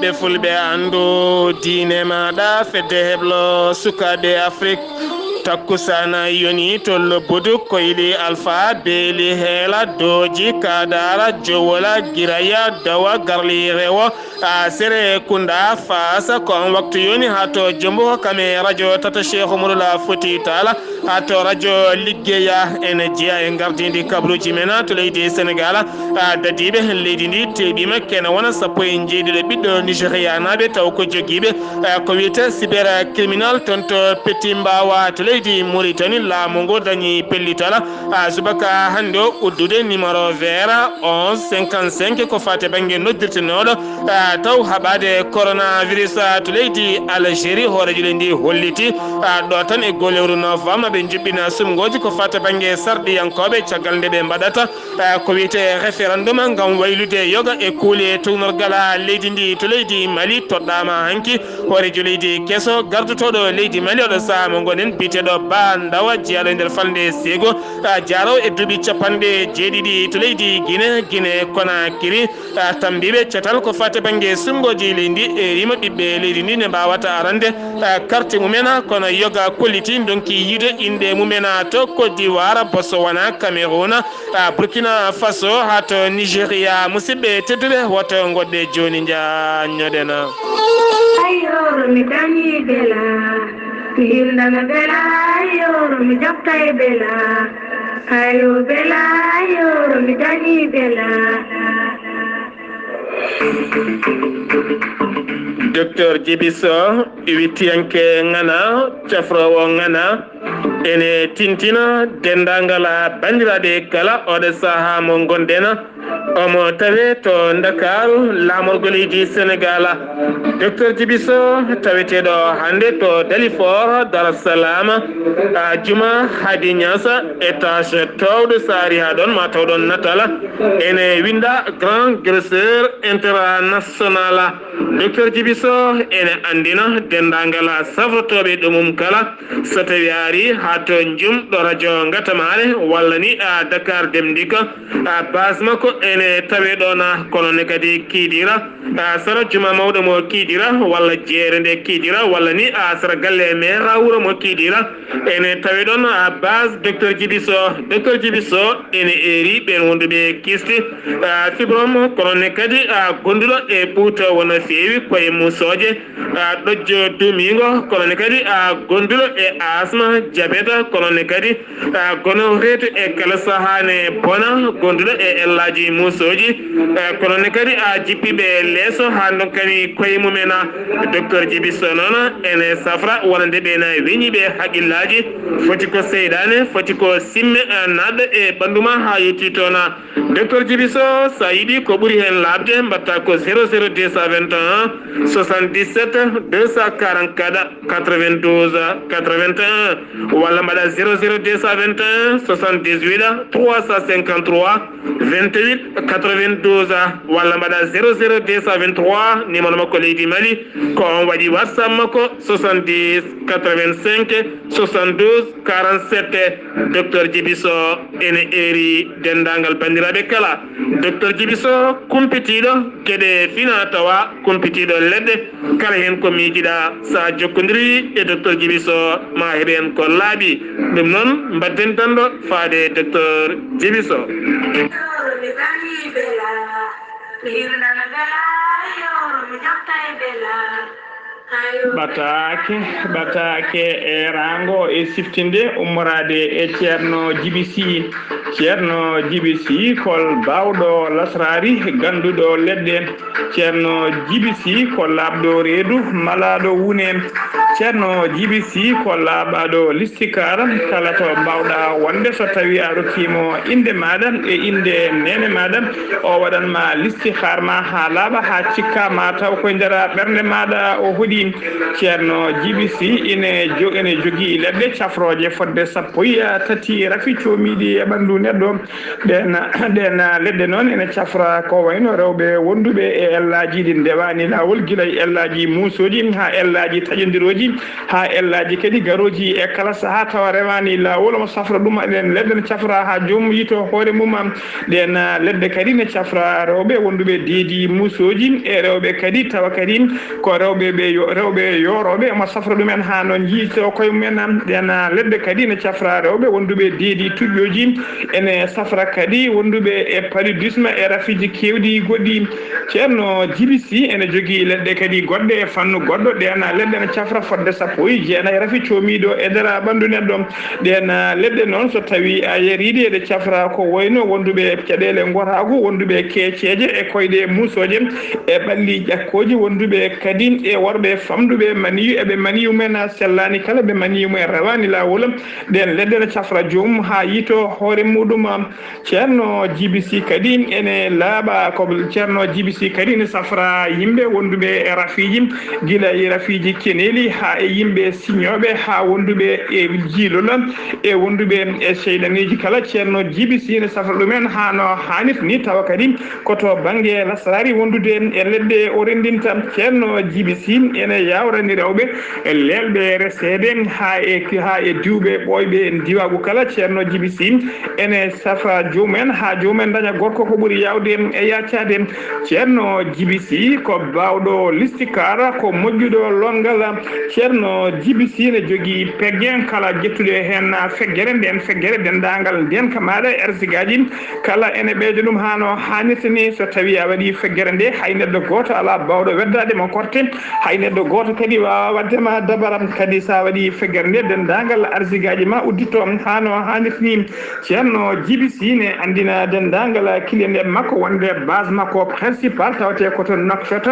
ɓiɓɓe fulɓe andu diine maɗa fedde heblo sukaɓe Afrique takkusana yoni to lobbudu koyli alpha beeli heela doji kadara jowola giraya dawa garli rewo a sere kunda fasa kon waktu yoni hato jombo kame radio tata Cheikh Oumarula Fouti Talla hato radio liggeya energia e gardindi kabruji mena to leydi Sénégal dadiɓe leydi ndi teɓima kena wona sappo e jeeɗiɗo ɓiɗɗo Nigéria naɓe taw ko joguiɓe ko wiyete cyber criminal toon to Petit Mbawa to leydi Mauritanie laamu ngo dañi pellitala subaka hande o uddude numéro vert 11 55 ko fate banggue noddirtenoɗo taw haɓade coronavirus to leydi Algérie hoorejo ndi holliti ɗo tan e golewru novembre ɓe juɓɓina sumgoji ko fate banggue sarɗiyankoɓe caggal nde ɓe mbaɗata ko wiyete référendum gam waylude yoga e kuule townorgal leydi ndi to leydi Mali toɗɗama hanki hoorejo leydi kesso gardutoɗo leydi Mali oɗo saaha mo gonen biteɗo Ba Ndawa jeyaɗo nder falde Sego jaro e duuɓi capanɗe jeeɗiɗi to leydi Guinée Conakry tambiɓe cetal ko fate banggue sumgoji leydi e rima ɓiɓɓe leydi ndi ne mbawata arande carte mumen kono yoga kolliti donki yiide inde mumen to Côte d'Ivoire Botswana Cameroun Burkina Faso hato Nigéria musidɓe tedduɓe woto goɗɗe joni jañoɗena ayo mi dañi bela Hilda bela ayo mi jokta bela ayo bela ayo mi dañi bela Docteur Djibiso wittiyanke ngana cafrowo ngana ene tintina dendangala bandiraɓe kala oɗo saaha mo gondena omo tawe to Dakaru lamorgo leydi Sénégal Docteur Djibiso taweteɗo hande to Dalifort Dar es Salaam Juma Hadi Niassa étage towɗo saari ha ɗon ma tawɗon natala ene winda grand graisseur international Docteur Djibiso ene andina dendangala safrotoɓe ɗumum kala so tawi ari ha to jumɗo radio gatamare walla ni Dakar Demdika base makko ene tawe ɗona kono ne kadi kiidira sara juma mawɗo mo kiidira walla jeere nde kiidira walla ni sara galle mera wuro mo kiidira ene tawe ɗon base Docteur Djibiso ene eri ɓen wonduɓe kisti fibrome kono ne kadi gonduɗo e ɓuuto wona feewi koye musoje ɗojjo dumingo kono ne kadi gonduɗo e asma diabète kono ne kadi gono reetu e kala sahane bona gonduɗo e ellaji musoji kono ne kadi jippiɓe leeso ha donkani koye mumen Docteur Djibiso noon ene safra wonande ɓe na weñiɓe haqqillaji foti ko seydane foti ko simme nadɗo e ɓanduma ha yetti toon Docteur Djibiso sa yiiɗi ko ɓuuri hen labde mbatta ko 00221 77 244 92 81 walla mbaɗa 00221 78 353 28 92 walla mbaɗa 00223 numéro makko leydi Mali ko on waɗi WhatsApp makko 70 85 72 47 Docteur Djibiso ene eri dendagal bandiraɓe kala Docteur Djibiso kumpitiɗo gueɗe fina tawa kumpitiɗo leɗɗe kala hen ko miijiɗa sa jokkodiri e Docteur Djibiso ma heɓen ko laaɓi ɗum noon mbadden tanɗo faade Docteur Djibiso ɓatake e rango e siftinde ummorade e ceerno Djiby kol bawɗo lasrari ganduɗo leɗɗe ceerno Djiby ko labɗo reedu malaɗo wunen ceerno Djiby ko laaɓaɗo listikara kala to mbawɗa wonde so tawi a rokkimo inde maɗa e inde nene maɗa o waɗanma listihar ma ha laaɓa ha cikka ma taw koye nder ɓernde maɗa o hoɗi kadi ceerno GBC ene jogi ledde cafroje fodde sappo tati rafi comiɗi e ɓandu neɗɗo ɗen ledde noon ene cafra ko wayno rewɓe wonduɓe e ellaji ɗi ndewani lawol guila e ellaji muusoji ha ellaji taƴodiroji ha ellaji kadi garoji e kala saaha tawa rewani lawol omo safra ɗum ɗen ledde ne cafra ha jomum yito hoore mum ɗen ledde kadi ne cafra rewɓe wonduɓe deedi muusoji e rewɓe kadi tawa kadi ko rewɓe yoroɓe omo safra ɗumen ha no jiito koye mumen ɗen ledde kadi ne cafra rewɓe wonduɓe deedi tuƴƴoji ene safra kadi wonduɓe e paludisme e rafiji kewɗi goɗɗi ceerno GBC ene jogui leɗɗe kadi goɗɗe e fannu goɗɗo ɗen leɗɗe ne cafra fodde sappo jeenayi rafi comiɗo e nder ɓandu neɗɗo ɗen leɗɗe noon so tawi a yeriɗi eɗe cafra ko wayno wonduɓe caɗele gotago wonduɓe keeceje e koyɗe muusoje e ɓalli ƴakkoji wonduɓe kadi e worɓe famduɓe maniyu eɓe maniyu men sellani kala ɓe maniyu mumen rewani lawol ɗen leɗɗe ne cafra jomum ha yito hoore muɗum ceerno GBC kadi ene laaɓa ko ceerno GBC kadi ne safra yimɓe wonduɓe e rafiji guila e rafiji keneli ha e yimɓe signoɓe ha wonduɓe e jiilol e wonduɓe e seyɗaneji kala ceerno GBC ne safra ɗumen ha no hannit ni tawa kadi koto banggue lasarari wondude e leɗɗe o rendinta ceerno GBC ene yawrani rewɓe e lelɓe resede ha e diwɓe ɓoyɓe diwagu kala ceerno GBC ene safra jomumen ha jomumen daña gorko ko ɓuuri yawde e yaccade ceerno GBC ko bawɗo listikara ko moƴƴuɗo longal ceerno GBC ne jogui peggen kala jettude hen feggere nden feggere dendagal nden kamaɗa ersigaji kala ene ɓeyde ɗum hano hannirta ni so tawi a waɗi feggere nde hay neɗɗo goto ala bawɗo weddade mo korte hay neɗɗo goto kadi wawa waddema dabaram kadi sa waɗi feggere nde dendagal arsigaji ma udditto hano hannirta ni ceerno GBC ne andina dendagal kilende makko wonde base makko principal tawate koto Nouakchott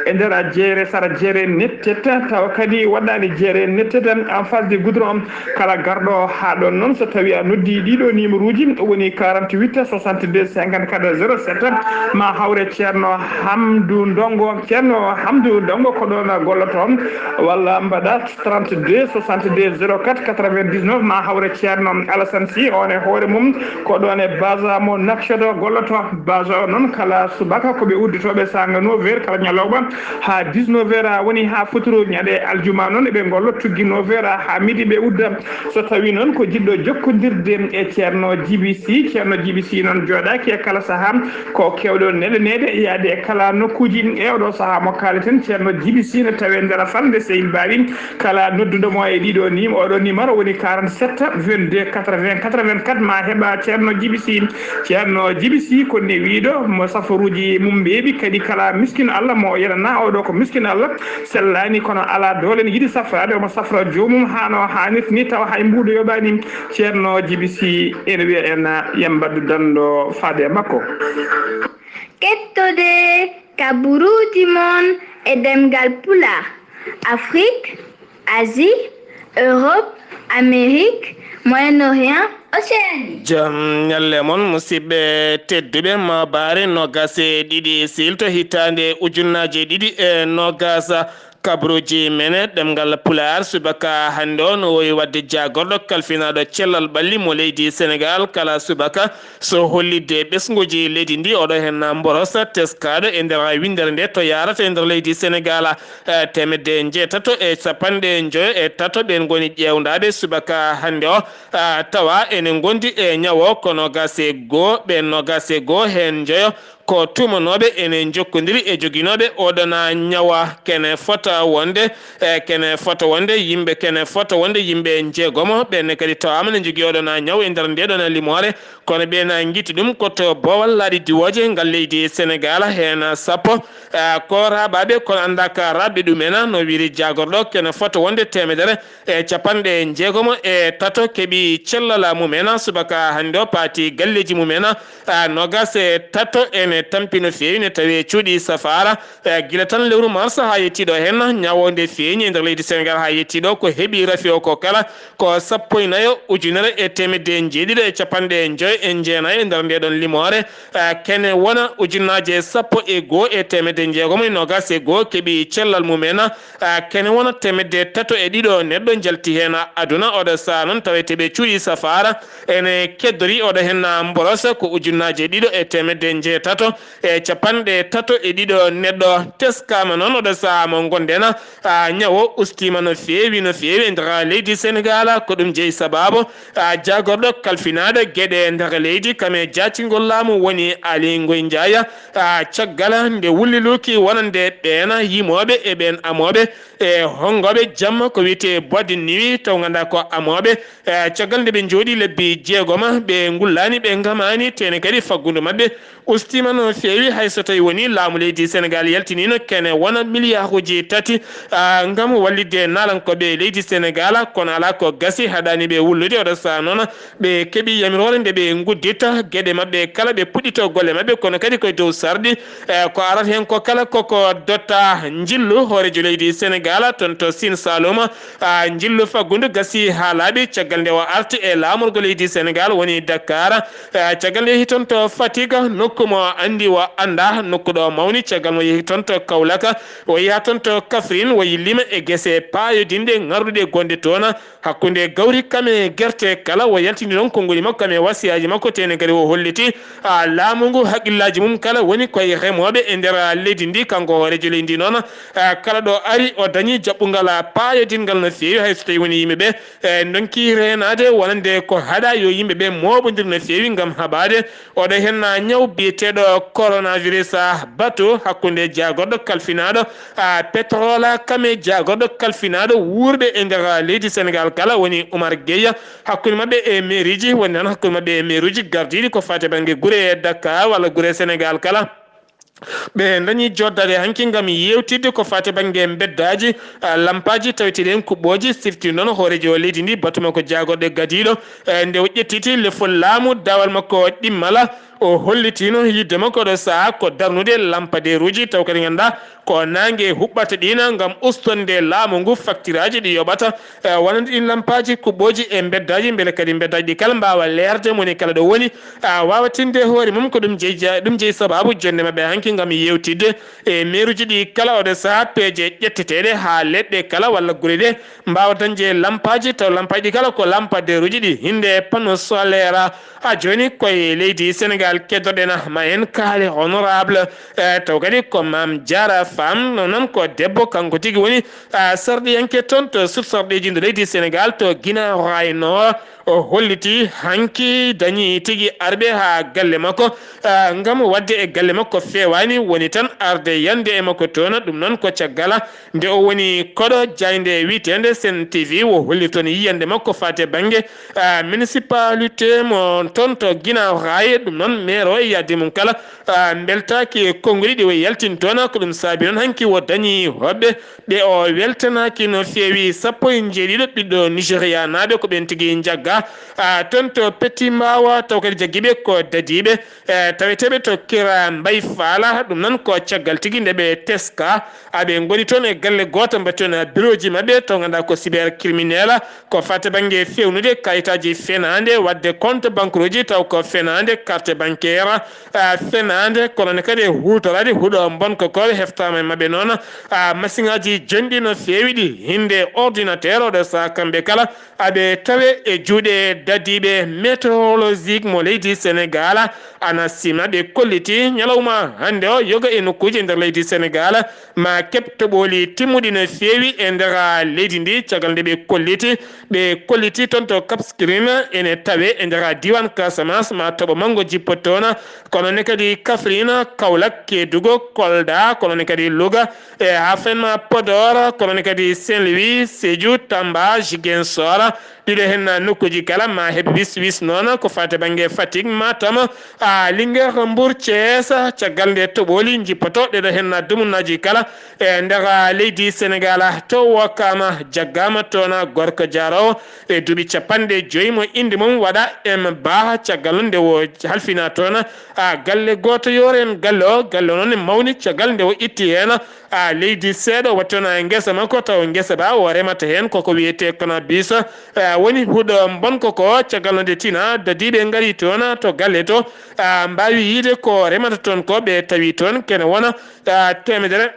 e nder jeere sara jeere netteta tawa kadi waɗani jeere netteta en face de goudron kala garɗo ha ɗon noon so tawi a noddi ɗiɗo numéro uji woni 48 62 54 07 ma hawre ceerno Hamdou Ndongo ko ɗon golloto walla mbaɗa 32 62 04 99 ma hawre ceerno Alassane Sy on e hoore mum ko ɗon e base mo Nouakchott golloto base o noon kala subaka koɓe udditoɓe sanga 9h kala ñalawma ha 19h woni ha fotoro ñaɗe aljuma noon eɓe gollo tuggi 9h ha midi ɓe udda so tawi noon ko jiɗɗo jokkodirde e ceerno GBC noon joɗaki e kala saaha ko kewɗo neɗenede yaade e kala nokkuji e oɗo saaha mo kaleten ceerno GBC ne tawe nder famde Sehil Bari kala nodduɗomo e ɗiɗo ni oɗo numéro woni 47 22 80 84 ma heɓa ceerno GBC ko ne wiiɗo mo safaruji mum mbeeɓi kadi kala miskino Allah mo yenana oɗo ko miskino Allah sellani kono ala dole ne yiɗi safrade omo safra jomum hano hannirta ni tawa hay mbuɗo yoɓani ceerno GBC ene wiya en yambaddu danɗo faade makko kettode kaburuji mon e demgal pulaar Afrique, Asie, Europe, Amérique, Moyen-Orient, Océanie. Jam nyalle mon musidɓe tedduɓe ma bare nogas e ɗiɗi silto hitande ujunnaje ɗiɗi e nogas kabruji mene ɗemgal pulaar subaka hande o no wowi wadde jagorɗo kalfinaɗo cellal ɓalli mo leydi Sénégal kala subaka so hollidde ɓesguji leydi ndi oɗo hen mborosa teskaɗo e nder windere nde to yarata e nder leydi Sénégal temedde jeetato e capanɗe joyo e tato ɓen goni ƴewdaɓe subaka hande o tawa ene gondi e ñawo ko nogas e goho hen joyo ko tumanoɓe ene jokkodiri e joguinoɓe oɗona ñawa kene fota wonde yimɓe jeegomo ɓenne kadi tawama ne jogui oɗona ñaw e nder ndeɗon limore kono ɓena guiti ɗum koto bowal laaɗi diwoje ngal leydi Sénégal hen sappo ko raɓaɓe kono anda ka rabɓe ɗumena no wiiri jagorɗo kene fota wonde temedere e capanɗe jeegomo e tato keeɓi cellala mumena subaka hande o paati galleji mumena nogas e tato ene ene tampino feewi ne tawi cuuɗi safara gila tan lewru mars ha yettiɗo hen ñawonde feeñi e nder leydi Sénégal ha yettiɗo ko heeɓi rafi o ko kala ko 19,750 e nder ndeɗon limore kene wona ujunnaje 10,1 keeɓi cellal mumen kene wona 302 neɗɗo jalti hen aduna oɗo saha noon taweteɓe cuuɗi safara ene keddori oɗo hen mboros ko ujunnaje 2,332 neɗɗo teskama noon oɗo saha mo gonden ñawo ustima no feewi e nder leydi Sénégal ko ɗum jeeyi sababu jagorɗo kalfinade gueɗe nder leydi kame jatingol laamu woni Ali Ngoye Ndiaye caggal nde wulliluki wonande ɓen yimoɓe e ɓen amoɓe e hongoɓe jamma ko wiyete boîte de nuit taw ganduɗa ko amoɓe caggal nde ɓe jooɗi lebbi jeegoma ɓe gullani ɓe gamani tene kadi faggudu mabɓe ustima no feewi hayso tawi woni laamu leydi Sénégal yaltinino kene wona milliarduji 3 ngam wallidde nalankoɓe leydi Sénégal kono ala ko gasi haɗani ɓe wullude oɗo saha noon ɓe keeɓi yamirore nde ɓe guddita gueɗe mabɓe kala ɓe puɗɗito golle mabɓe kono kadi koye dow sarɗi ko arata hen ko kala koko dotta jillu hoorejo leydi Sénégal toon to Sine Saloum jillu faggudu gasi ha laaɓi caggal nde o arti e laamorgo leydi Sénégal woni Dakar caggal nde yeehi toon to Fatick nokku mo andi o anda nokku ɗo mawni caggal mo yeehi toon to Kaolack o yiha toon to Kaffrine o yillima e guese payodinde ngarduɗe gonde toon hakkude gawri kame guerte kala o yaltini ɗon konnguli makko kame wasiyaji makko tene kadi o holliti laamu ngu haqqillaji mum kala woni koye remoɓe e nder leydi ndi kanko hoorejo leydi ndi noon kala ɗo ari o dañi jaɓɓugal payodingal no feewi hayso tawi woni yimɓeɓe donki renade wonande ko haɗa yo yimɓeɓe moɓodir no feewi gam haɓade oɗo hen ñaw biyeteɗo coronavirus bateau hakkude jagorɗo kalfinaɗo pétrole kame jagorɗo kalfinaɗo wuurɓe e nder leydi Sénégal kala woni Oumar Gueye hakkude mabɓe e mairie ji woni tan hakkude mabɓe e mairie ji gardiɗi ko fate banggue guure Dakar walla guure Sénégal kala ɓe dañi joddade hanki gam yewtidde ko fate banggue beddaji lampaji taweteɗen kuɓɓoji sirti noon hoorejo leydi ndi batuma ko jagorɗe gadiɗo nde o ƴettiti lefol laamu dawal makko ɗimmala o hollitino yidde makko ɗo saha ko darnude lampadeire uji taw kadi ganduɗa ko nangue huɓɓata ɗina gam ustonde laamu ngu facture aji ɗi yoɓata wonande ɗin lampaji kuɓɓoji e beddaji beele kadi beddaji ɗi kala mbawa leerde moni kala ɗo woni wawatinde hoore mum ko ɗum jeeyi sababu jonde mabɓe hanki gam yewtidde e mairuji ɗi kala oɗo saha peeje ƴetteteɗe ha leɗɗe kala walla guure ɗe mbawa dañde lampaji taw lampaji ɗi kala ko lampadeire uji ɗi hinde panneau solaire ha joni koye leydi Sénégal keddoɗen ma en kaali honorable taw kadi ko Mame Diarra Fam noon ko debbo kanko tigui woni sarɗiyanke toon to sursarɗeji ndo leydi Sénégal to Guinaw Rails Nord o holliti hanki dañi tigui arɓe ha galle makko gam wadde e galle makko fewani woni tan arde yande e makko toon ɗum noon ko caggala nde o woni koɗo jayde witende Sen TV o holli toon yiyande makko fate banggue municipalité mo toon to Guinaw Rails ɗum noon maire o e yadde mum kala beltaki konnguli ɗi o yaltin toon ko ɗum saabi noon hanki o dañi hoɓɓe ɓe o weltanaki no feewi 17 ɓiɗɗo Nigéria naaɓe ko ɓen tigui jagga toon to Petit Mbawa taw kadi jagguiɓe ko dadiɓe taweteɓe to Kira Mbaye Fala ɗum noon ko caggal tigui nde ɓe teska aɓe goni toon e galle goto mbatten bureau ji mabɓe taw ganduɗa ko cyber criminel ko fate banggue fewnude kayitaji fenade wadde compte banque uji taw ko fenade carte bancaire fenade kono kadi hutorade huuɗo bonko ko heftama mabɓe noon machine aji jonɗi no feewi ɗi hinde ordinateur oɗo saha kamɓe kala aɓe tawe e juuɗe dadiɓe météorologique mo leydi Sénégal ANACIM ɓe kolliti ñalawma hande o yoga e nokkuji nder leydi Sénégal ma keɓ toɓoli timmuɗi no feewi e nder leydi ndi caggal nde ɓe kolliti toon to Cap Skirring ene tawe e nder diwan Casamance ma toɓo mango jippo toon kono ne kadi Kaffrine Kaolack Kédougou Kolda kono ne kadi Louga e ha fenma Podor kono ne kadi Saint-Louis Sédhiou Tamba Ziguinchor ɗiɗo hen nokkuji kala ma heɓe wis noon ko fate banggue Fatick Matam Linguére Mbour Thiès caggal nde to boli jipoto de henna dumunnaji kala e ndaga leydi Sénégal to wakama jaggama tona gorko jaro e dubi capande joyi mo indi mum wada em ba caggalunde wo halfina tona a galle goto yoren gallo non mawni caggalde wo itti hena a leydi seedo wattona ngesa makko taw ngesa ba o remata hen koko wiyete kono bisa woni hudo bon koko caggalde tina dadibe ngari tona to galle to mbawi yide ko remata ton ko be tawi ton ken wona temedere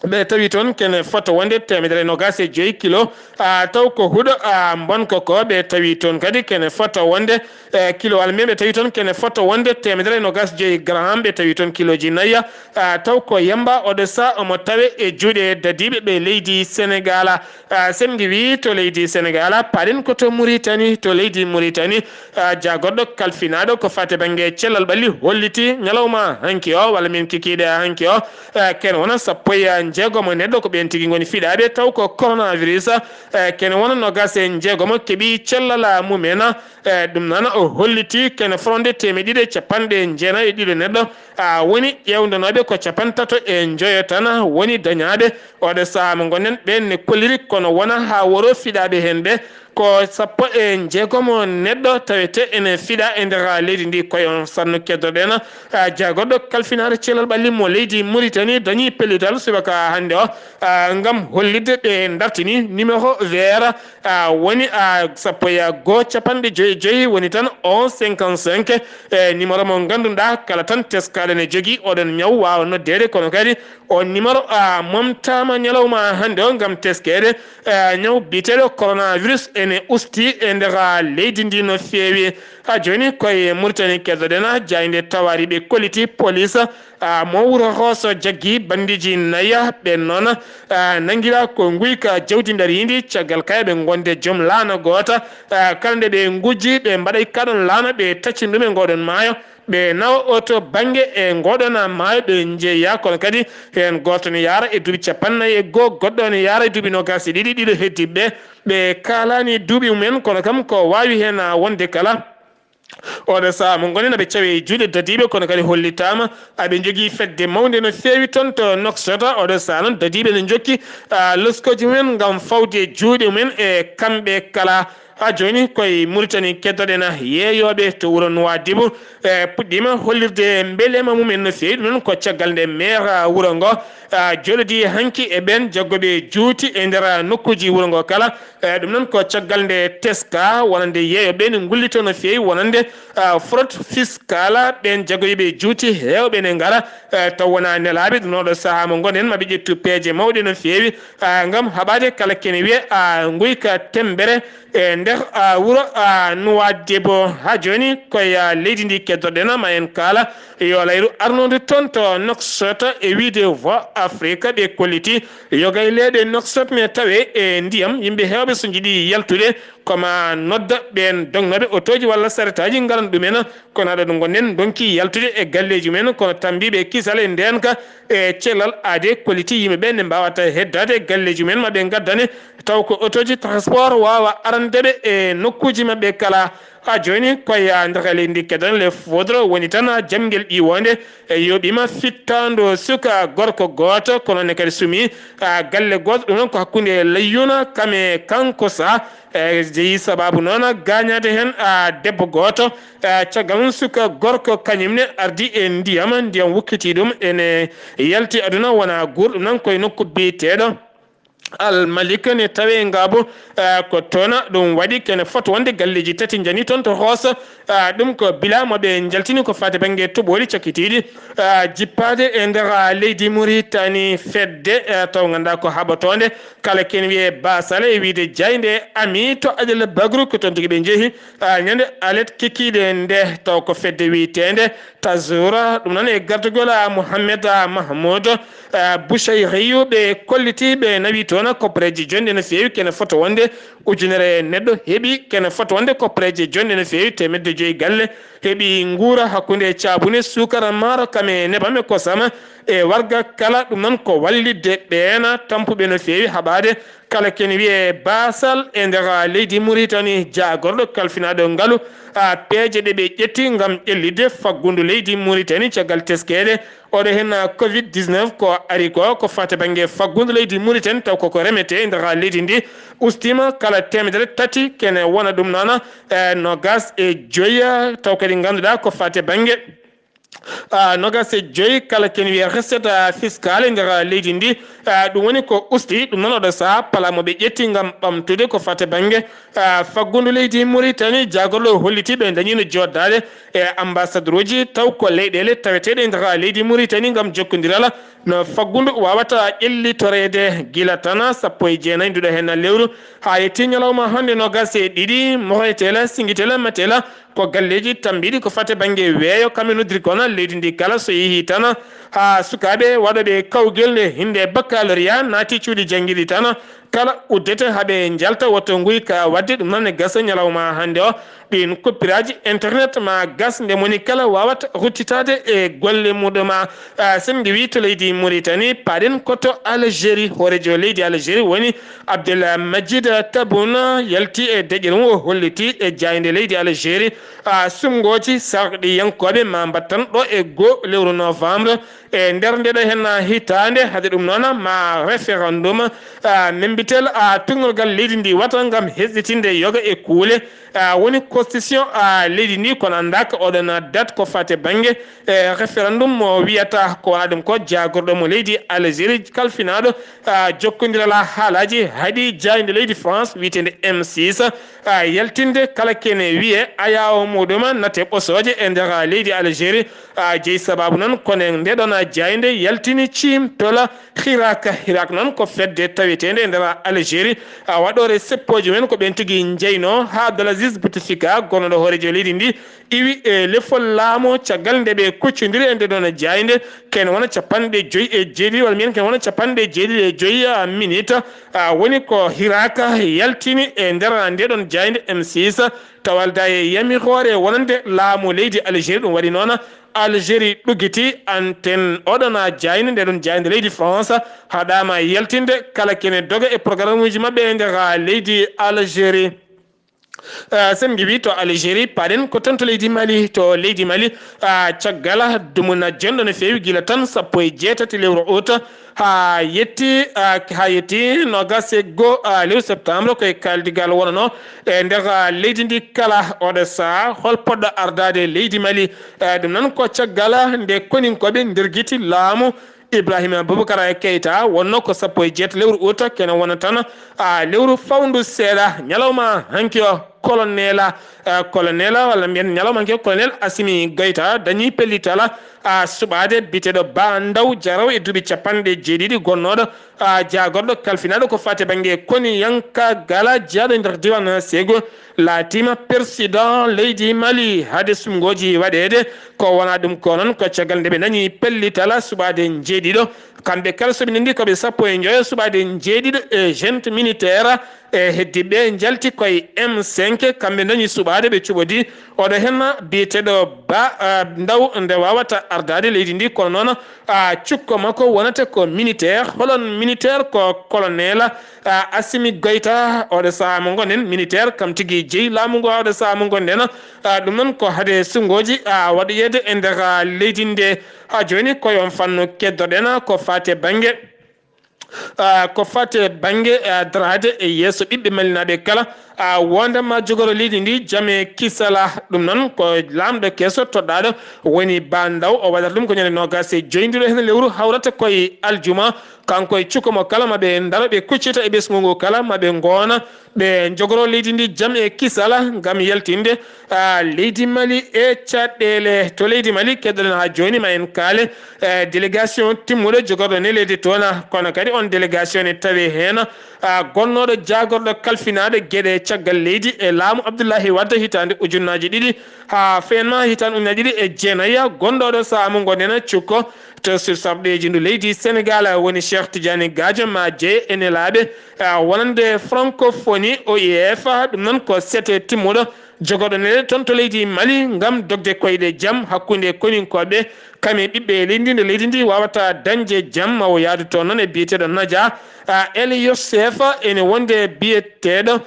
be tawi ton ken foto wonde temedere no gase 5 kilo taw ko hudo bon ko be tawi ton kadi ken foto wonde kilo almebe tawi ton ken foto wonde temedere no gas 5 gram be tawi ton kilo jinaya taw ko yamba o de sa o mo tawe e juude dadibe be leydi Sénégal semgi wi to leydi Sénégal parin ko to Mauritanie to leydi Mauritanie jagordo kalfinado ko fate bange cellal balli holliti nyalawma hanki o wala min kikide hanki o ken wona sappoya njego mo neddo ko ben tigi ngoni fidabe taw ko coronavirus ken wona no gase njego mo kebi cellala mumena dum nana o holliti ken fronde temedide capande njena e dido neddo woni yewndanobe ko capantato e njoyotana woni dañaade o de saama ngonen ben ne koliri kono wona ha woro fidabe henbe ko sappo e jeegomo neddo tawete ene fida e nder leydi ndi koyon sanno keddodena jagodo kalfinare celal balli mo leydi Mauritanie dañi pellital subaka hande o ngam hollide be dartini numéro vert woni sappo ya go capande joyi woni tan 1155 numéro mo ganduda kala tan teskade ne jogi odon nyaw waaw no dede kono kadi o numéro momtama nyalawma hande o ngam teskede nyaw bitelo coronavirus ene usti e nder leydi ndi no feewi ha joni koye Mauritanie keddodena jayde tawari be koliti police mo wuro hoso jaggi bandiji naya be non nangira ko nguyka jawdi ndar yindi caggal kaybe gonde jom laana gota kalde be nguji be mbaday kadon laana be taccindume godon maayo be naw oto bange e godona maayo be njeya kono kadi hen goto ni yara e dubi capanna e goddo ni yara e dubi no gasi didi dido heddibe be kalani dubi men kono kam ko wawi hen wonde kala o de sa mo ngoni na be cawe juude dadibe kono kadi hollitama abe jogi fedde mawde no fewi ton to noksota o de sa non dadibe ne jokki loskoji men ngam fawde juude men e kambe kala ha joni koye Mauritanie keddodena yeeyoɓe to wuro Nouadhibou puɗɗima hollirde mbelema mumen no fewi ɗum ko caggal nde maire wuro ngo jolodi hanki e ɓen jaggoɓe juuti e nder nokkuji wuro ngo kala ɗum noon ko caggal nde teska wonande yeeyoɓe ne gullito no fewi wonande fraude fiscale ɓen jaggoɓe juuti hewɓe ne ngara taw wona nelaɓe ɗum oɗo saaha mo gonen maɓe ƴettu peeje mawɗe no fewi gam haɓade kala kene wiye guyka tembere e nder wuro Nouadhibou ha joni koye leydi ndi keddodena ma en kala yo layru arnode toon to Nouakchott e wiide Voix Afrique ɓe kolliti yogay leɗe Nouakchott me tawe e ndiyam yimɓe hewɓe so jiiɗi yaltude koma nodda ɓen dognoɓe otoji walla saretaji garan ɗumen kono aɗa ɗum gonnen donki yaltude e galleji men kono tambiɓe kisal e ndenka e cellal aade kolliti yimɓeɓe ne mbawata heddade galleji men maɓe gaddane taw ko otoji transport wawa arandeɓe e nokkuji mabɓe kala ha joni koye nder leydi ndi keddan le foudre woni tan jamguel ƴiwonde e yoɓima fittando suka gorko goto kono ne kadi sumi galle goto ɗum noon ko hakkude layyuna kame kanko sa jeeyi sababu noon gagnade hen debbo goto caggal mum suka gorko kañumne ardi e ndiyam wukkiti ɗum ene yalti aduna wona guur ɗum noon koye nokku biteɗo Al Malik ne tawe ngabo ko tona ɗum waɗi kene foto wonde galleji tati jani toon to hoosa ɗum ko bila moɓe jaltini ko fate banggue toɓoli cakkitiɗi jippade e nder leydi Mauritanie fedde taw ganduɗa ko haɓatonde kala ken wiye basale e wiide jayde ami to adel bagru ko toon tigui ɓe jeehi ñande alet kikiɗe nde taw ko fedde witende Tazoura ɗum noon e gardugol Mohamed Mahmoud Bouchayriyu ɓe kolliti ɓe nawi toon koppareji jonde no fewi kene foto wonde ujunere neɗɗo heeɓi kene foto wonde koppareji jonde no fewi temedde joyyi galle heeɓi nguura hakkude cabune sukara maaro kame nebame kosama e warga kala ɗum noon ko wallidde ɓeena tampuɓe no fewi haɓade kala ken wiye basal e nder leydi Mauritanie jagorɗo kalfinaɗo ngalu peeje ɗe ɓe ƴetti ngam ƴellide faggundu leydi Mauritanie caggal teskede oɗo hen covid 19 ko ari ko fate banggue faggundu leydi Mauritanie taw koko remete e nder leydi ndi ustima kala temedere tati kene wona ɗum noon nogas e joyi taw kadi ganduɗa ko fate banggue nogas e joyi kala ken wiya recette fiscale nder leydi ndi ɗum woni ko usti ɗum noon oɗo saha palamoɓe ƴetti gam ɓamtude ko fate banggue faggundu leydi Mauritanie jagorɗo holliti ɓe dañino joddade e ambassadeur uji taw ko leyɗele taweteɗe nder leydi Mauritanie gam jokkodirala no faggundu wawata ƴellitorede gila tan sappo e jeenayyi nduɗo hen lewru ha yetti ñalawma hande nogas e ɗiɗi moretela singitela matela ko galleji tambiɗi ko fate banggue weeyo kamɓe noddiri kono leydi ndi kala so yeehi tan ha sukaɓe waɗoɓe kawguel nde hinde baccalauréat naati cuuɗi jangguiɗi tan kala uddete haaɓe jalta wotto nguy ka wadde ɗum noon e gasa ñalawma hande o ɗin coppiraji internet ma gas nde moni kala wawata ruttitade e golle muɗuma sen wi to leydi Mauritanie paɗen koto Algérie hoorejo leydi Algérie woni Abdelmajid Tebboune yalti e deƴƴere mum o holliti e jayde leydi Algérie sumgoji sarɗi yankoɓe ma mbattan ɗo e go lewru novembre e nder ndeɗo hen hitande haade ɗum noon ma référendum membitel tunngalgal leydi ndi wata gam hesɗitinde yoga e kuule woni constitution leydi ndi kono andaka oɗon date ko fate banggue référendum mo wiyata ko wona ɗum ko jagorɗo mo leydi Algérie kalfinaɗo jokkodirala haalaji haaɗi jayde leydi France witende M6 yaltinde kala kene wiye ayawo muɗum nate ɓosoje e nder leydi Algérie jeeyi sababu noon kono ndeɗon jayde yaltini cimtola hirak noon ko fedde tawetede e nder Algérie waɗore seppoji men ko ɓen tigui jeyno ha Abdelaziz Bouteflika gonnoɗo hoorejo leydi ndi iwi e lefol laamo caggal nde ɓe kuccodiri e nde ɗon jayde ken wona capanɗe joyyi e jeeɗiɗi walla mbiyen ken wona capanɗe jeeɗiɗi e joyyi minute woni ko hiraka yaltini e nder ndeɗon jayde M6 tawalda e yamirore wonande laamu leydi Algérie ɗum waɗi noon Algérie ɗuggiti antenne oɗon jayde nde ɗon jayde leydi France haɗama yaltinde kala kene doga e programme uji mabɓe e nder leydi Algérie sen giwi to Algérie paɗen ko tan to leydi Mali caggal dumuna jonɗo no fewi gila tan sappo e jeetati lewru août ha yetti nogas e go lewru septembre koye kaldigal wonano e nder leydi ndi kala oɗo saha hol poɗɗo ardade leydi Mali ɗum noon ko caggal nde koninkoɓe nder guiti laamu Ibrahima Boubacar Keita wonno ko sappo e jeeta lewru août kene wona tan lewru fawndu seeɗa ñalawma hanki o colonel walla mbiyen ñalawma hanki o colonel Assimi Goïta dañi pellitala suɓade biteɗo Ba Ndaw Jaraw e duuɓi capanɗe jeeɗiɗi gonnoɗo jagorɗo kalfinaɗo ko fate banggue koni yanka gala jeyaɗo nder diwan Ségo laatima président leydi Mali haade sumgoji waɗede ko wona ɗum ko noon ko caggal nde ɓe dañi pellitala suɓade jeeɗiɗo kamɓe kala soɓe ndi koɓe sappo e joyo suɓade jeeɗiɗo e gente militaire e heddiɓe jalti koye M5 kamɓe dañi suɓade ɓe cuɓodi oɗo hen biyeteɗo Ba Ndaw nde wawata ardade leydi ndi kono noon cukko makko wonata ko militaire holon militaire ko colonel Assimi Goïta oɗo saaha mo gonɗen militaire kam tigui jeeyi laamu ngo oɗo saaha mo gonɗen ɗum noon ko haade sungoji waɗoyede e nder leydi nde joni koyon fanno keddoɗen ko fate banggue darade e yesso ɓiɓɓe malinaɓe kala wondema jogoro leydi ndi jaame kisala ɗum noon ko lamɗo kesso toɗɗaɗo woni Ba Ndaw o waɗata ɗum ko ñande nogas e joyidiro hen lewru hawrata koye aljuma kanko e cukkomo kala maɓe daaro ɓe kuccita e ɓesgu ngu kala maɓe gona ɓe jogoro leydi ndi jaam e kisala gam yaltinde leydi Mali e caɗɗele to leydi Mali keddoɗen ha joni ma en kaale délégation timmuɗo jogorɗo ne leydi toon kono kadi on délégation ne tawi hen gonnoɗo jagorɗo kalfinaɗo gueɗe caggal leydi e laamu Abdoulaye Wade hitande ujunnaji ɗiɗi ha fenma hitande ujunaji ɗiɗi e jeenayyi gonɗoɗo saaha mo gonɗen cukko to sur sarɗeji ndu leydi Sénégal woni Cheikh Tidiane Gadio ma jeeye e nelaɓe wonande francophonie OIF ɗum noon ko sete timmuɗo jogoɗo nele toon to leydi Mali gam dogde koyɗe jaam hakkude koninkoɓe kame ɓiɓɓe leydi ndi wawata dañde jam mawo yaadu toon noon e biyeteɗo Nadia Eli Yosef ene wonde biyeteɗo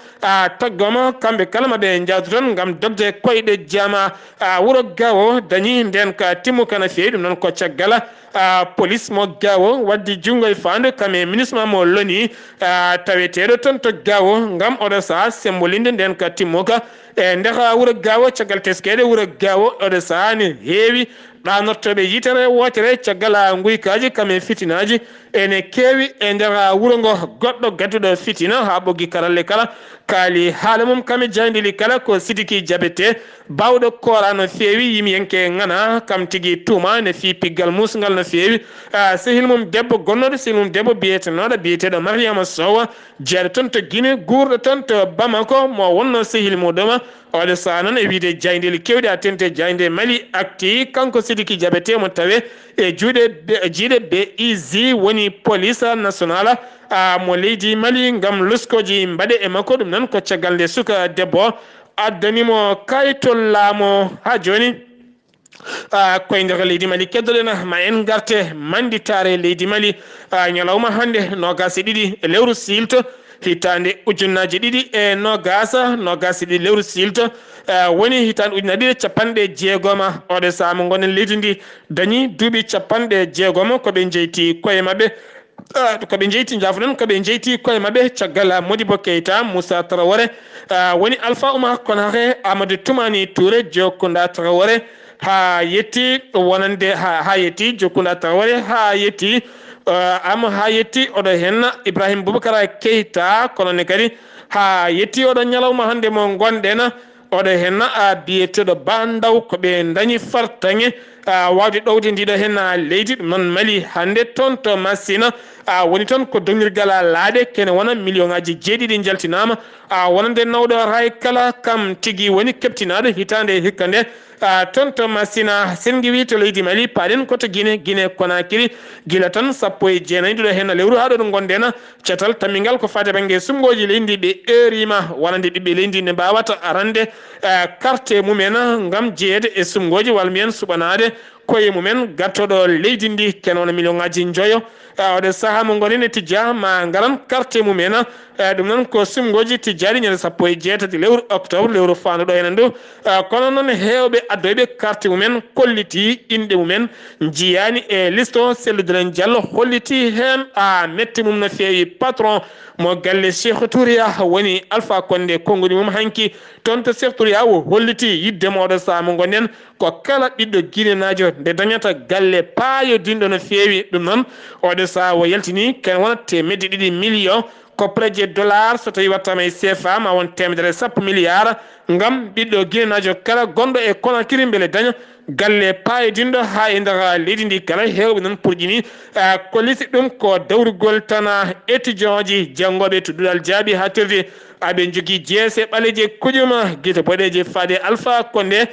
taggoma kamɓe kala maɓe jawdu toon gam dogde koyɗe jama wuro Gawo dañi nden ka timmuka no feewi ɗum noon ko caggal police mo Gawo waddi jungo e fandu kame ministre mo loni taweteɗo toon to Gawo gam oɗo saha sembolinde nden ka timmuka e nder wuro Gawo caggal teskede wuro Gawo oɗo saha ne heewi ɗanortoɓe yitere wotere caggal guykaji kame fitinaji ene keewi e nder wuro ngo goɗɗo gadduɗo fitina ha ɓoggi karalle kala kaali haala mum kame jayndili kala ko Sidiki Diabate bawɗo koora no feewi yimiyenke ngana kam tigui tuuma ne fi piggal musgal no feewi sehil mum debbo gonnoɗo sehil mum debbo biyeteɗo Mariama Sow jeeɗo toon to Guinée guurɗo toon to Bamako mo wonno sehil muɗum oɗo saha noon e wiide jayndeli kewɗi ha tente jayde Mali acti kanko Sidiki Diabate mo tawe e jiiɗe BIJ woni police nationale mo leydi Mali gam luskoji mbaɗe e makko ɗum noon ko caggal nde suka debbo addanimo kayitol laamo ha joni koye nder leydi Mali keddoɗen ma en garte manditare leydi Mali ñalawma hande nogas e ɗiɗi e lewru silto hitande ujunnaji ɗiɗi e nogas e ɗiɗi lewru silto woni hitande ujunnaji ɗiɗi capanɗe jeegoma oɗo saha mo gonen leydi ndi dañi duuɓi capanɗe jeegoma koɓe jeyti koye mabɓe koɓe jeyti jafuɗon koɓe jeyti koye mabɓe caggal Modibo Keita Moussa Traoré woni Alpha Oumar Konaré Amadou Toumani Touré Diokounda Traoré ha yetti wonande ha yetti Diokounda Traoré ha yetti ha yetti oɗo henna Ibrahima Boubacara Keita kono ne kadi ha yetti oɗo ñalawma hande mo gonɗen oɗo henna biyeteɗo Bandaw koɓe dañi fartaŋe wawde ɗowde ndiɗo henna leydi ɗum noon Mali hande toon to Massina woni toon ko donirgal laaɗe kene wona million ngaji 7 jaltinama wonande nawɗo ray kala kam tigui woni keptinaɗo hitande hikka nde toon to Massina sen giwi to leydi Mali paaɗen koto Guinée Conakry gila tan 19 ɗiɗo henna lewru haɗo ɗo gonɗen cetal tammigal ko fate banggue sumgoji leydi ɓe erima wonande ɓiɓɓe leydi ne mbawata arande carte mumen gam jeeyede e sumgoji walla mbiyen suɓanade koye mumen gattoɗo leydi ndi kenono million ngaji joyo oɗo saaha mo gonine tijja ma garan carte mumen ɗum noon ko sumgoji tijjaɗi ñande 16 lewru octobre lewru fanduɗo enen ndu kono noon hewɓe addoyɓe carte mumen kolliti inɗe mumen jiyani e liste o Selludiren Diallo holliti hen metti mum no feewi patron mo galle Cheikh Touria woni Alpha Condé konngudi mum hanki toon to Cheikh Touria o holliti yidde moɗo saaha mo gonɗen ko kala ɓiɗɗo guinenajo nde dañata galle paayodinɗo no feewi ɗum noon oɗo saaha o yaltini ken wona temedde 2 million koppreje dollar so tawi wattama e CFA ma won 10 milliards ngam ɓiɗɗo guinenajo kala gonɗo e Conakry beele daña galle paayodinɗo ha e nder leydi ndi kala hewɓe noon purƴini kolisi ɗum ko dawrugol tan étudiant ji janggoɓe to ɗuɗal jaaɓi ha tirde aɓe jogui jeese ɓaleje kuƴuma guite boɗeje faade Alpha Condé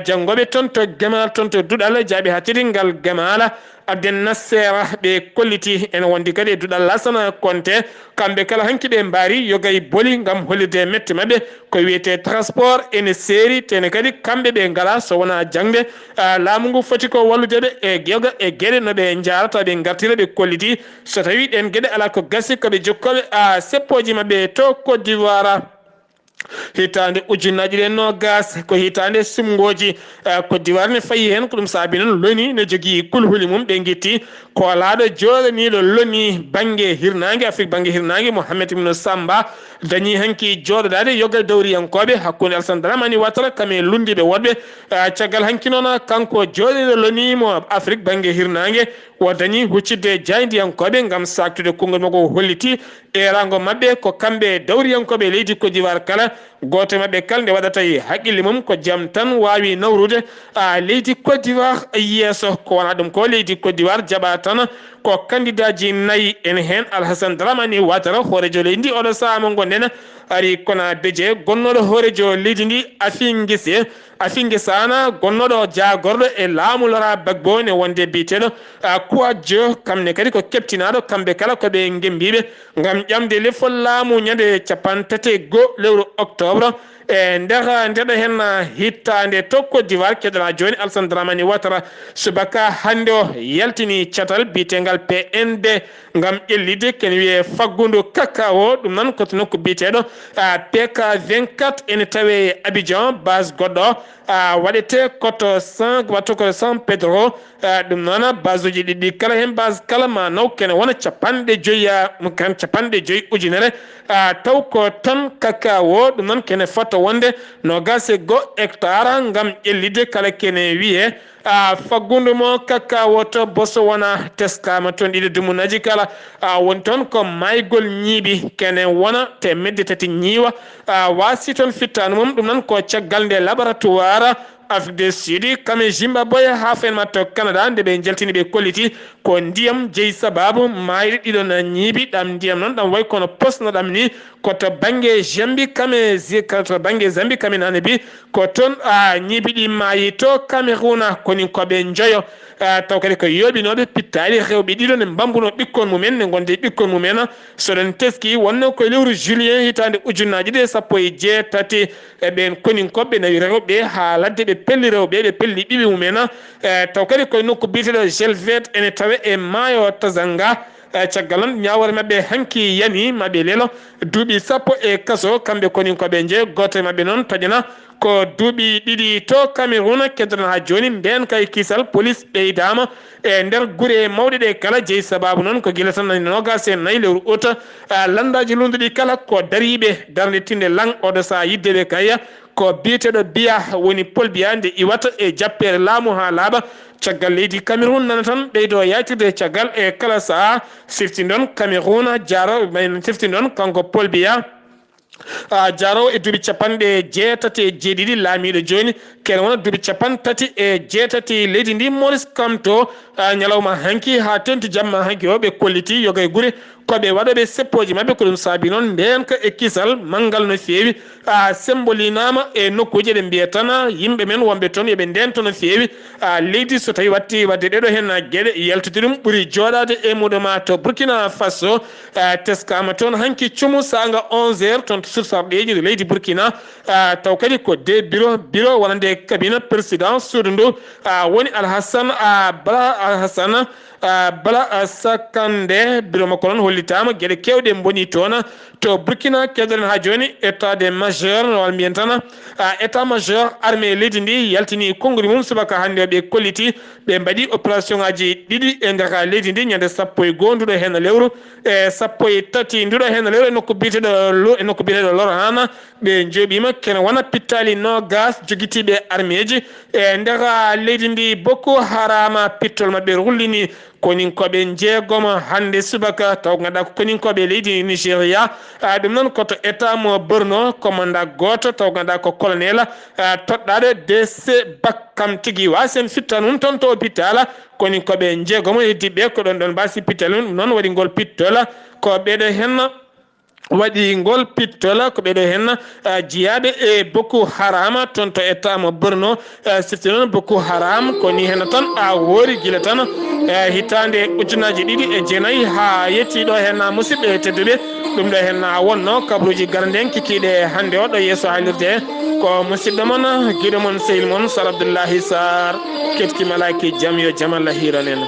janggoɓe toon to Gamal toon to duɗal jaaɓi ha tirde ngal Gamala Abdel Nasser ɓe kolliti ene wondi kadi e duɗal Lassana Conté kamɓe kala hanki ɓe mbaari yogay boli gam hollirde mette mabɓe ko wiyete transport ene seeri tene kadi kamɓe ɓe ngala so wona jangde laamu ngu foti ko walludeɓe e yoga e gueɗe no ɓe jarata ɓe gartira ɓe kolliti so tawi ɗen gueɗe ala ko gasi koɓe jokkoɓe seppoji mabɓe to Côte d'Ivoire hitande ujunnaji ɗe nogas ko hitande sumgoji Côte d'Ivoire ne fayi hen ko ɗum saabi noon loni ne jogui kulhuli mum ɓe guitti ko laaɗo joɗaniɗo loni banggue hirnangue Afrique banggue hirnangue Mohamed Ibn Samba dañi hanki joɗoɗade yogal dawriyankoɓe hakkude Alassane Dramani Ouattara kame lundiɓe woɗɓe caggal hanki noon kanko joɗiɗo loni mo Afrique banggue hirnangue o dañi huccidde jaydiyankoɓe gam saktude konngol makko holliti erago mabɓe ko kamɓe dawriyankoɓe leydi Côte d'Ivoire kala goto mabɓe kala nde waɗata e haqqille mum ko jaam tan wawi nawrude leydi Côte d'Ivoire yeeso ko wona ɗum ko leydi Côte d'Ivoire jaɓa tan ko candidat ji 4 en hen Alassane Dramani Ouattara hoorejo leydi ndi oɗo saaha mo gonɗen ari kona beje gonnoɗo hoorejo leydi ndi Afi Sana gonnoɗo jagorɗo e laamu Laurent Gbagbo ne wonde biteɗo Kouadio kamne kadi ko keptinaɗo kamɓe kala koɓe gembiɓe gam ƴamde lefol laamu ñande 31 lewru octobre ndeda hen hittande to Côte d'Ivoire kedana joni Alassane Dramane Ouattara subaka hande o yaltini catal bitengal PND ngam ellide ken wiye faggundu kakao dum nan ko nokku bitedo PK24 ene tawe Abidjan base goddo wadete koto 5 wato ko San Pedro dum nana bazuji didi kala hen base kala ma naw ken wona capande joya mukan capande joyi ujinere taw ko tan kakao dum nan ken foto wonde no gase go hectare ngam ellide kala ken wiye faggundu mo kakao to boso wona teskama ton ide dumunaji kala wonton ko maygol nyibi kene wona te meddetati nyiwa wasi ton fittanu mum dum nan ko caggal nde laboratoire Afrique du Sud kame Zimbabwe hafen matto Canada nde be jaltini be koliti ko ndiyam jeyi sababu mayri dido na nyibi dam ndiyam non dam way kono posno dam ni ko to bange Zambi kame zikato bange Zambi kame nane bi ko ton nyibi di mayi to Cameroun koni ko be njoyo taw kadi ko yobi no be pittali rewbe dido ne bambuno bikkon mumen ne gonde bikkon mumen so den teski wonno ko lewru julien hitande ujunnaji de sappo e jeetati e ben koni ko be na rewbe haalade be pelli rewbe be pelli bibi mumen taw kadi ko nokku bitedo gelvet ene tawe e mayo tazanga caggalon ñawore mabbe hanki yani mabbe lelo duubi sappo e kaso kambe koni ko be je goto mabbe non tajina ko duubi didi to Cameroun kedana ha joni ben kay kisal police beydama e nder gure mawde de kala jeyi sababu non ko gila tan no gase nay lewru ota landaji lundudi kala ko daribe darde tinde lang odo sa yidde be kaya ko bitedo biya woni Paul Biya nde iwata e jappere laamu ha laaba caggal leydi Cameroun nana tan ɓeydo yaytirde caggal e kala saha siftindon Cameroun jaro siftindon kanko Paul Biya jaro e duuɓi capanɗe jeetati e jeeɗiɗi laamiɗo joni kene wona duuɓi capantati e jeetati leydi ndi Maurice Kamto ñalawma hanki ha tenti jamma hanki o ɓe kolliti yoga e guure koɓe waɗoɓe seppoji mabɓe ko ɗum saabi noon ndenka e kisal manggal no feewi sembolinama e nokkuji ɗe mbiya tan yimɓe men wonɓe toon yoɓe ndento no feewi leydi so tawi watti wadde ɗeɗo hen gueɗe yaltude ɗum ɓuuri joɗade e muɗuma to Burkina Faso teskama toon hanki cuumu saga 11h toon to sursarɗeji ɗo leydi Burkina taw kadi ko de bureau wonande cabine président suudu ndu woni Alhassane Bala Sakande bureau makko noon hollitama gueɗe kewɗe boni toon to Burkina kedoren ha joni état de majeur no wal mbiyen tan état majeur armée leydi ndi yaltini konnguli mum subaka hande ɓe kolliti ɓe mbaɗi opération ngaji ɗiɗi e nder leydi ndi ñande sappo e goho nduɗo hen lewru e sappo e tati nduɗo hen lewru e nokku biteɗo Lorana ɓe jooɓima kene wona pittali nogas joguitiɓe armée ji e nder leydi ndi Boko Haram pittol mabɓe rullini koninkoɓe jeegoma hande subaka taw ganduɗa ko koninkoɓe leydi Nigéria ɗum noon koto état mo Borno commanda goto taw ganduɗa ko colonel toɗɗaɗo DC Bakam tigui wasen fitta num toon to hôpital koninkoɓe jeegoma heddiɓe ko ɗon mbasi pittali ɗum noon waɗi ngol pittola ko ɓeɗo hen waɗi ngol pittola ko ɓeɗo hen jiyaɓe e Boko Haram toon to état mo Borno sifti noon Boko Haram koni hen tan woori guila tan hitande ujunnaji ɗiɗi e jeenayyi ha yettiɗo hen musidɓe tedduɓe ɗum ɗo hen wonno kabruji garden kikiɗe hande o ɗo yeeso haalirde ko musidɗo moon guiɗo moon sehil moon Sar Abdoullahi Sarr ketki malaki jaam yo jaam Allah hiranen